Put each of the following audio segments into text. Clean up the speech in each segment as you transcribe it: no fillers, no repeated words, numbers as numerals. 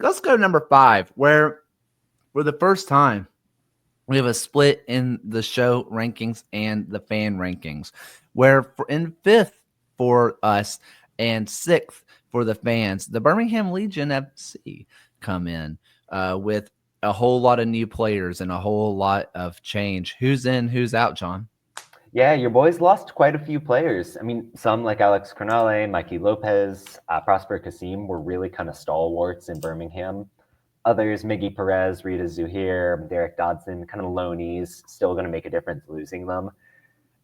Let's go to number 5, where for the first time we have a split in the show rankings and the fan rankings, where in 5th for us and 6th for the fans, the Birmingham Legion FC come in with a whole lot of new players and a whole lot of change. Who's in, who's out, John? Yeah, your boys lost quite a few players. I mean, some like Alex Cronale, Mikey Lopez, Prosper Kasim were really kind of stalwarts in Birmingham. Others, Miggy Perez, Rita Zuhair, Derek Dodson, kind of loanies, still going to make a difference losing them.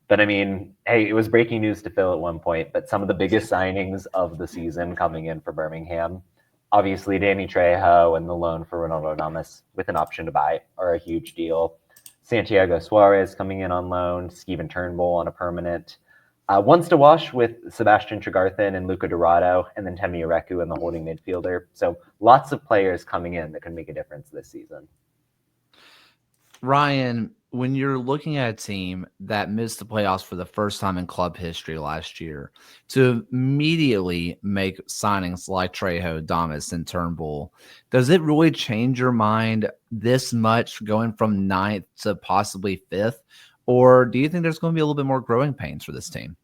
But I mean, hey, it was breaking news to Phil at one point, but some of the biggest signings of the season coming in for Birmingham, obviously Danny Trejo and the loan for Ronaldo Damas with an option to buy are a huge deal. Santiago Suarez coming in on loan, Steven Turnbull on a permanent. Once to wash with Sebastian Tregarthen and Luca Dorado, and then Temi Areku in the holding midfielder. So lots of players coming in that can make a difference this season. Ryan, when you're looking at a team that missed the playoffs for the first time in club history last year, to immediately make signings like Trejo, Damas, and Turnbull, does it really change your mind this much going from 9th to possibly 5th? Or do you think there's going to be a little bit more growing pains for this team?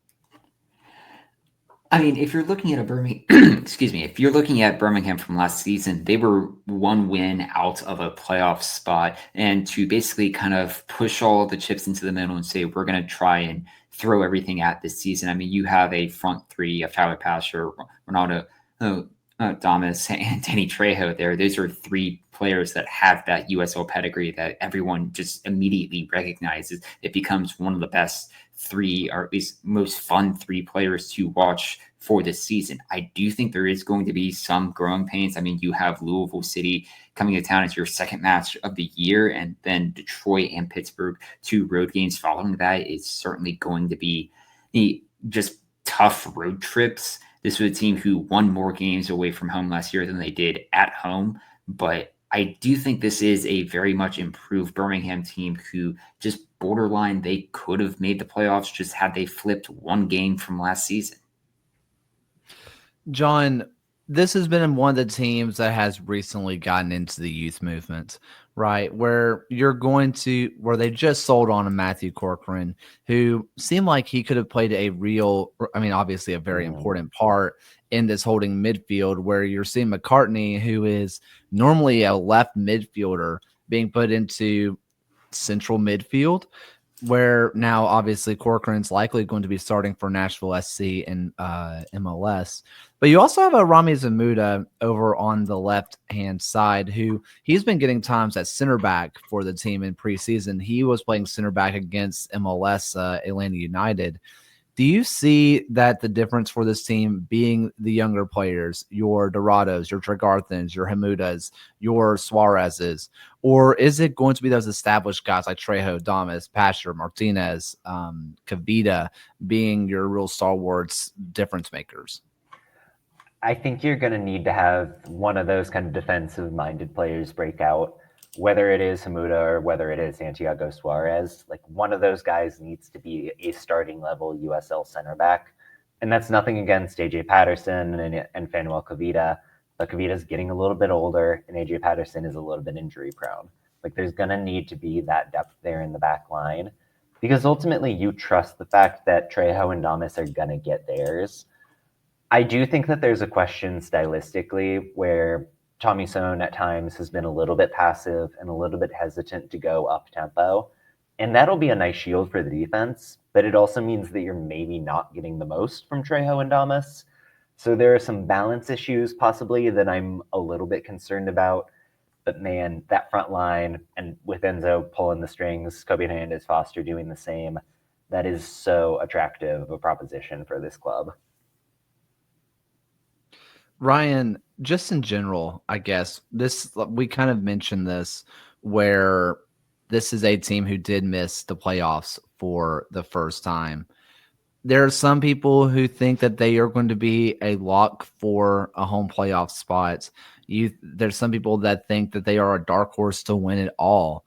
I mean, if you're looking at a Birmingham, excuse me, if you're looking at Birmingham from last season, they were one win out of a playoff spot, and to basically kind of push all of the chips into the middle and say we're going to try and throw everything at this season. I mean, you have a front three of Tyler Pasher, Ronaldo, Damas, and Danny Trejo there. Those are three players that have that USL pedigree that everyone just immediately recognizes. It becomes one of the best three, or at least most fun three players to watch for this season. I do think there is going to be some growing pains. I mean, you have Louisville City coming to town as your second match of the year, and then Detroit and Pittsburgh, 2 road games following that. It's certainly going to be just tough road trips. This was a team who won more games away from home last year than they did at home, but I do think this is a very much improved Birmingham team who just borderline they could have made the playoffs just had they flipped one game from last season. John, this has been one of the teams that has recently gotten into the youth movement, right? Where they just sold on a Matthew Corcoran, who seemed like he could have played obviously a very important part in this holding midfield, where you're seeing McCartney, who is normally a left midfielder, being put into central midfield, where now obviously Corcoran's likely going to be starting for Nashville SC and MLS. But you also have a Rami Zamuda over on the left-hand side, who he's been getting times at center back for the team in preseason. He was playing center back against MLS Atlanta United. Do you see that the difference for this team being the younger players, your Dorados, your Tregarthens, your Hamudas, your Suarez's, or is it going to be those established guys like Trejo, Damas, Pasher, Martinez, Kavita being your real stalwarts difference makers? I think you're going to need to have one of those kind of defensive-minded players break out, whether it is Hamuda or whether it is Santiago Suarez. Like, one of those guys needs to be a starting level USL center back. And that's nothing against AJ Patterson and Fanuel Kavita, but Kavita's getting a little bit older and AJ Patterson is a little bit injury prone. Like, there's going to need to be that depth there in the back line, because ultimately you trust the fact that Trejo and Damas are going to get theirs. I do think that there's a question stylistically where Tommy Sohn at times has been a little bit passive and a little bit hesitant to go up tempo. And that'll be a nice shield for the defense, but it also means that you're maybe not getting the most from Trejo and Damas. So there are some balance issues possibly that I'm a little bit concerned about. But man, that front line, and with Enzo pulling the strings, Kobe Hernandez Foster doing the same, that is so attractive of a proposition for this club. Ryan, just in general, I guess we kind of mentioned this, where this is a team who did miss the playoffs for the first time. There are some people who think that they are going to be a lock for a home playoff spot. There's some people that think that they are a dark horse to win it all.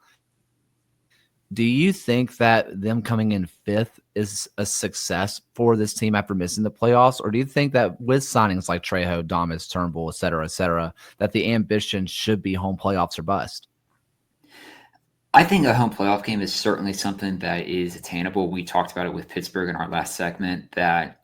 Do you think that them coming in 5th is a success for this team after missing the playoffs? Or do you think that with signings like Trejo, Damas, Turnbull, et cetera, that the ambition should be home playoffs or bust? I think a home playoff game is certainly something that is attainable. We talked about it with Pittsburgh in our last segment that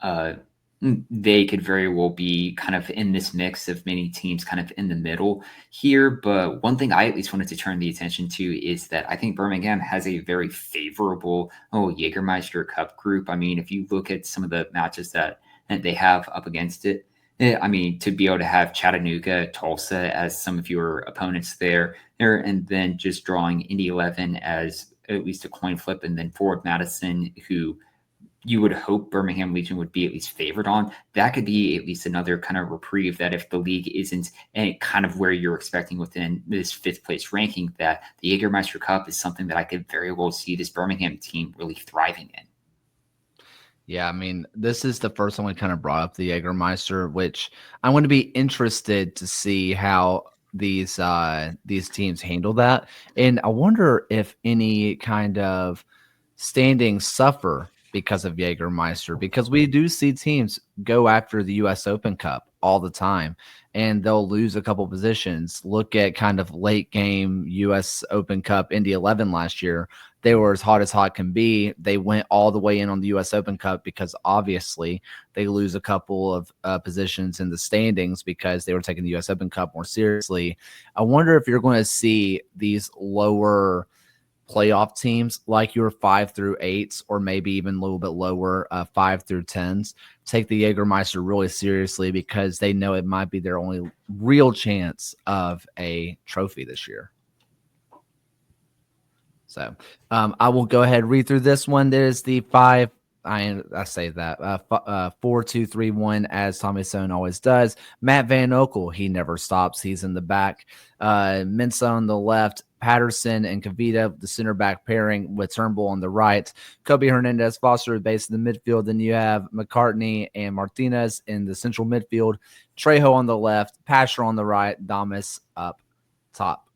they could very well be kind of in this mix of many teams kind of in the middle here. But one thing I at least wanted to turn the attention to is that I think Birmingham has a very favorable Jägermeister Cup group. I mean, if you look at some of the matches that they have up against it, I mean, to be able to have Chattanooga, Tulsa as some of your opponents there, and then just drawing Indy 11 as at least a coin flip, and then Ford Madison, who you would hope Birmingham Legion would be at least favored on. That could be at least another kind of reprieve that if the league isn't kind of where you're expecting within this 5th place ranking, that the Jägermeister Cup is something that I could very well see this Birmingham team really thriving in. Yeah, I mean, this is the first time we kind of brought up the Jägermeister, which I'm going to be interested to see how these teams handle that. And I wonder if any kind of standings suffer because of Jägermeister, because we do see teams go after the US Open Cup all the time and they'll lose a couple positions. Look at kind of late game US Open Cup Indy 11 last year. They were as hot can be. They went all the way in on the US Open Cup because obviously they lose a couple of positions in the standings because they were taking the US Open Cup more seriously. I wonder if you're going to see these lower playoff teams like your 5 through 8s or maybe even a little bit lower 5 through 10s take the Jägermeister really seriously because they know it might be their only real chance of a trophy this year. So I will go ahead and read through this one. There's the 5. I say that 4, 2, 3, 1, as Tommy Stone always does. Matt Van Okel, he never stops. He's in the back. Mensah on the left. Patterson and Kavita, the center back pairing with Turnbull on the right. Kobe Hernandez Foster at base in the midfield. Then you have McCartney and Martinez in the central midfield. Trejo on the left. Pasher on the right. Damas up top.